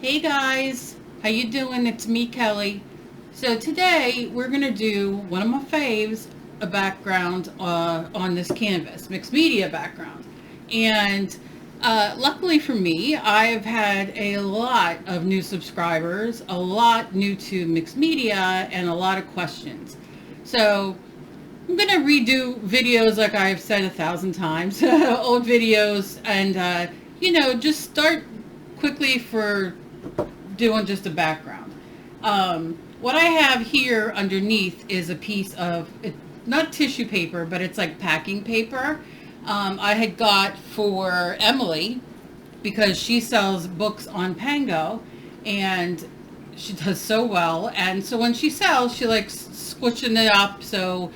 Hey guys, how you doing? It's me, Kelly. So today we're gonna do one of my faves, a background on this canvas, mixed media background. And luckily for me, I've had a lot of new subscribers, a lot new to mixed media, and a lot of questions. So I'm gonna redo videos like I've said 1,000 times, old videos, and just start quickly for doing just a background. What I have here underneath is a piece of, not tissue paper, but it's like packing paper. I had got for Emily because she sells books on Pango and she does so well. And so when she sells, she likes squishing it up so,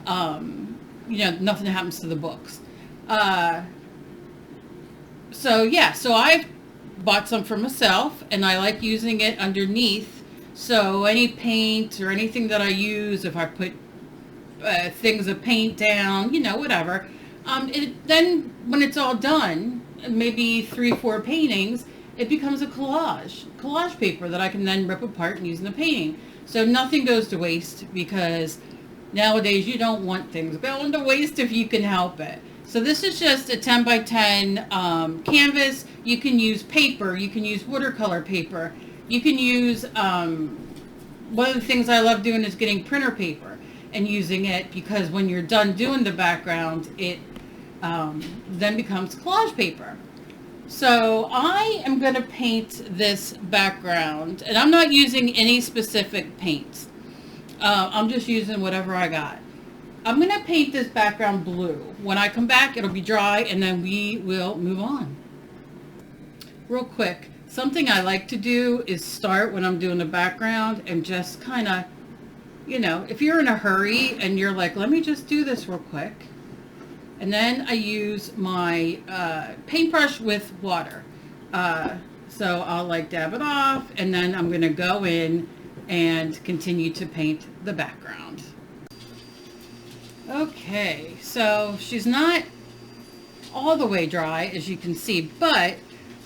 nothing happens to the books. So I've bought some for myself and I like using it underneath. So any paint or anything that I use, if I put things of paint down, whatever. Then when it's all done, maybe 3-4 paintings, it becomes a collage paper that I can then rip apart and use in the painting. So nothing goes to waste because nowadays you don't want things going to waste if you can help it. So this is just a 10 by 10 canvas. You can use paper, you can use watercolor paper, you can use, one of the things I love doing is getting printer paper and using it because when you're done doing the background, it then becomes collage paper. So I am going to paint this background and I'm not using any specific paints. I'm just using whatever I got. I'm going to paint this background blue. When I come back, it'll be dry and then we will move on. Real quick, something I like to do is start when I'm doing the background and just kind of, if you're in a hurry and you're like, let me just do this real quick. And then I use my paintbrush with water. So I'll like dab it off and then I'm going to go in and continue to paint the background. Okay, so she's not all the way dry as you can see, but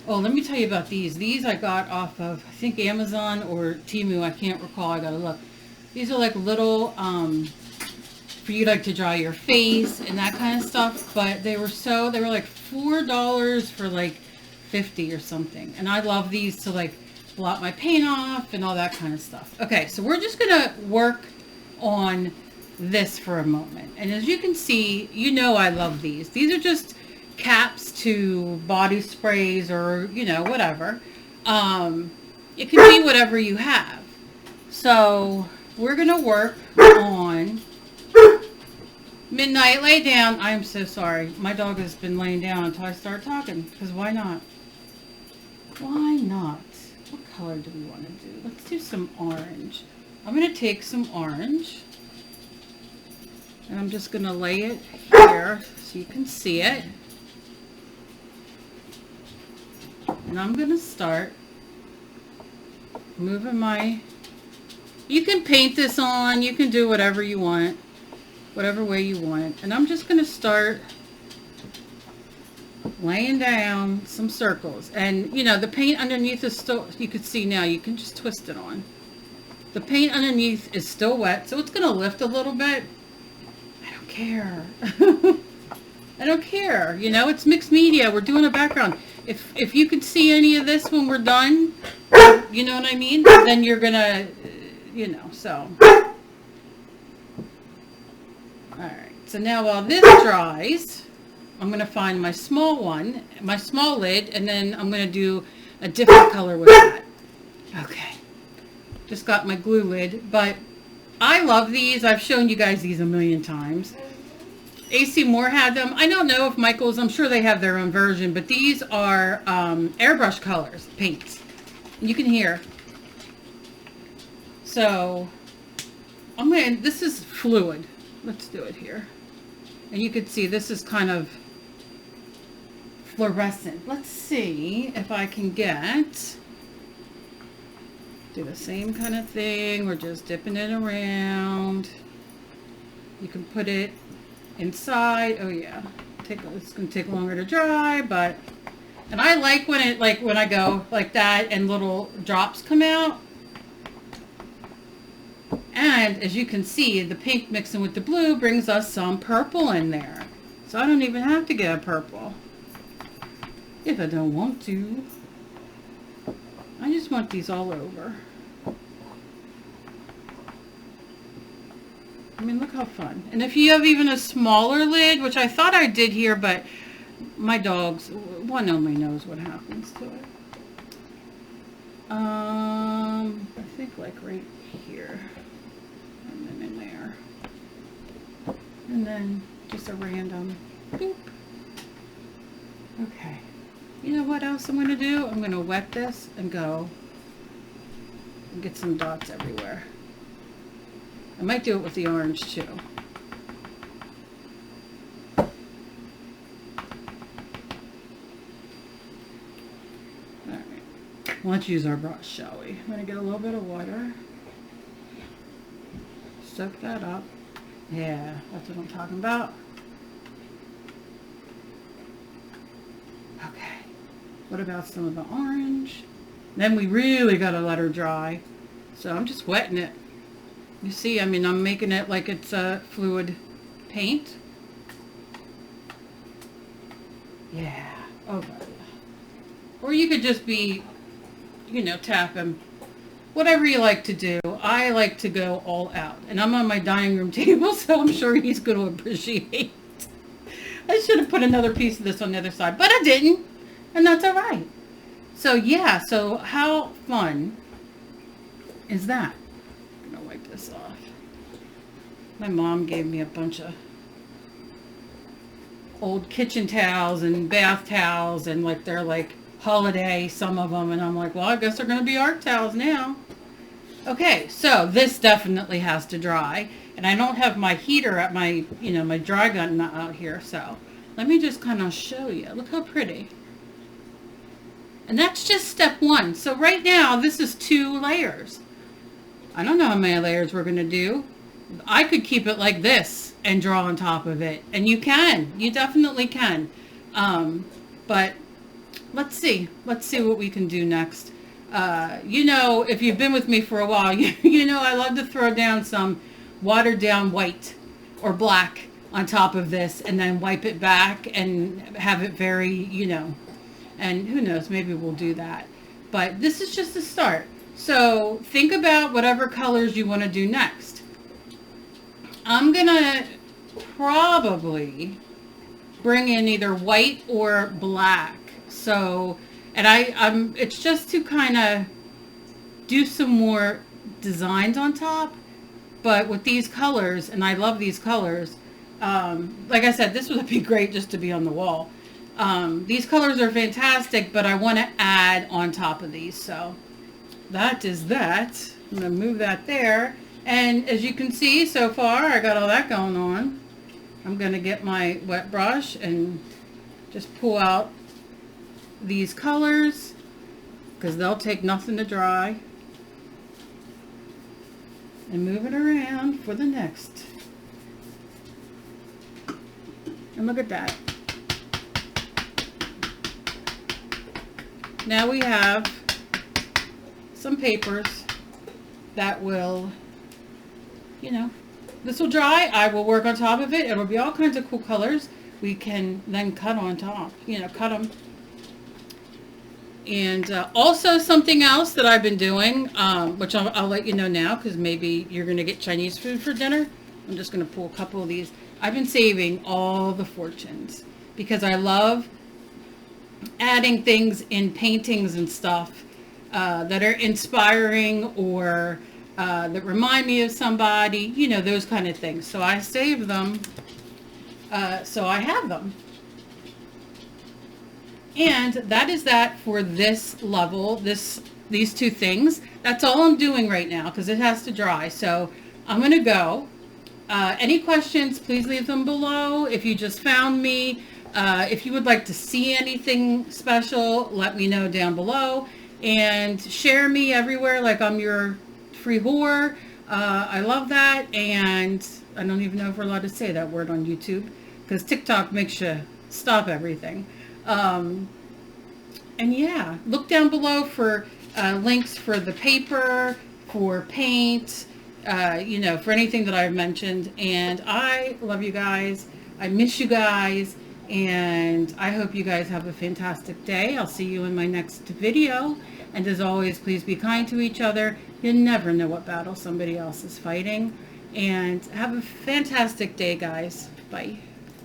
let me tell you about these. These I got off of, I think Amazon or Temu, I can't recall, I gotta look. These are like little, for you like to dry your face and that kind of stuff, but they were like $4 for like 50 or something. And I love these to like blot my paint off and all that kind of stuff. Okay, so we're just gonna work on this for a moment. And as you can see, I love these. These are just caps to body sprays or, whatever. It can be whatever you have. So we're going to work on Midnight Lay Down. I'm so sorry. My dog has been laying down until I start talking because why not? Why not? What color do we want to do? Let's do some orange. I'm going to take some orange. And I'm just going to lay it here so you can see it. And I'm going to start moving you can paint this on, you can do whatever you want, whatever way you want. And I'm just going to start laying down some circles. And, the paint underneath is still, you can see now, you can just twist it on. The paint underneath is still wet, so it's going to lift a little bit. Care. I don't care. It's mixed media. We're doing a background. If you could see any of this when we're done, you know what I mean? Then you're gonna, so. Alright. So now while this dries, I'm gonna find my small one, my small lid, and then I'm gonna do a different color with that. Okay. Just got my glue lid, but I love these. I've shown you guys these a million times. AC Moore had them. I don't know if Michael's, I'm sure they have their own version, but these are airbrush colors, paints. You can hear. So, this is fluid. Let's do it here. And you can see this is kind of fluorescent. Let's see if I can do the same kind of thing. We're just dipping it around. You can put it inside. Oh yeah, it's going to take longer to dry, but And I like when it, like when I go like that and little drops come out. And as you can see, the pink mixing with the blue brings us some purple in there. So I don't even have to get a purple if I don't want to. I just want these all over. I mean, look how fun. And if you have even a smaller lid, which I thought I did here, but my dogs, one only knows what happens to it. I think like right here. And then in there. And then just a random boop. Okay. You know what else I'm going to do? I'm going to wet this and go and get some dots everywhere. I might do it with the orange too. Alright. Let's use our brush, shall we? I'm going to get a little bit of water. Soak that up. Yeah, that's what I'm talking about. Okay. What about some of the orange? Then we really got to let her dry. So I'm just wetting it. You see, I mean, I'm making it like it's a fluid paint. Yeah. Oh, God. Or you could just be, you know, tapping. Whatever you like to do. I like to go all out. And I'm on my dining room table, so I'm sure he's going to appreciate it. I should have put another piece of this on the other side, but I didn't. And that's all right. So, yeah. So, how fun is that? This off. My mom gave me a bunch of old kitchen towels and bath towels, and like they're like holiday, some of them, and I'm like, well, I guess they're going to be art towels now. Okay, so this definitely has to dry, and I don't have my heater at my, you know, my dry gun out here, so let me just kind of show you. Look how pretty. And that's just step one. So right now, this is 2 layers. I don't know how many layers we're going to do. I could keep it like this and draw on top of it. And you can. You definitely can. But let's see. Let's see what we can do next. You know, if you've been with me for a while, you know I love to throw down some watered down white or black on top of this and then wipe it back and have it very, you know, and who knows, maybe we'll do that. But this is just a start. So think about whatever colors you want to do next. I'm going to probably bring in either white or black. So, and it's just to kind of do some more designs on top. But with these colors, and I love these colors, like I said, this would be great just to be on the wall. These colors are fantastic, but I want to add on top of these. So that is that. I'm going to move that there. And as you can see so far, I got all that going on. I'm going to get my wet brush and just pull out these colors because they'll take nothing to dry. And move it around for the next. And look at that. Now we have some papers that will, you know, this will dry. I will work on top of it. It'll be all kinds of cool colors. We can then cut on top, you know, cut them. And also something else that I've been doing, which I'll let you know now because maybe you're going to get Chinese food for dinner. I'm just going to pull a couple of these. I've been saving all the fortunes because I love adding things in paintings and stuff that are inspiring or that remind me of somebody, you know, those kind of things. So I save them, so I have them. And that is that for this level, these 2 things. That's all I'm doing right now because it has to dry. So I'm going to go. Any questions, please leave them below. If you just found me, if you would like to see anything special, let me know down below. And share me everywhere like I'm your free whore. I love that. And I don't even know if we're allowed to say that word on YouTube because TikTok makes you stop everything. And yeah, look down below for links for the paper, for paint, you know, for anything that I've mentioned. And I love you guys. I miss you guys. And I hope you guys have a fantastic day. I'll see you in my next video. And as always, please be kind to each other. You never know what battle somebody else is fighting. And have a fantastic day, guys. Bye.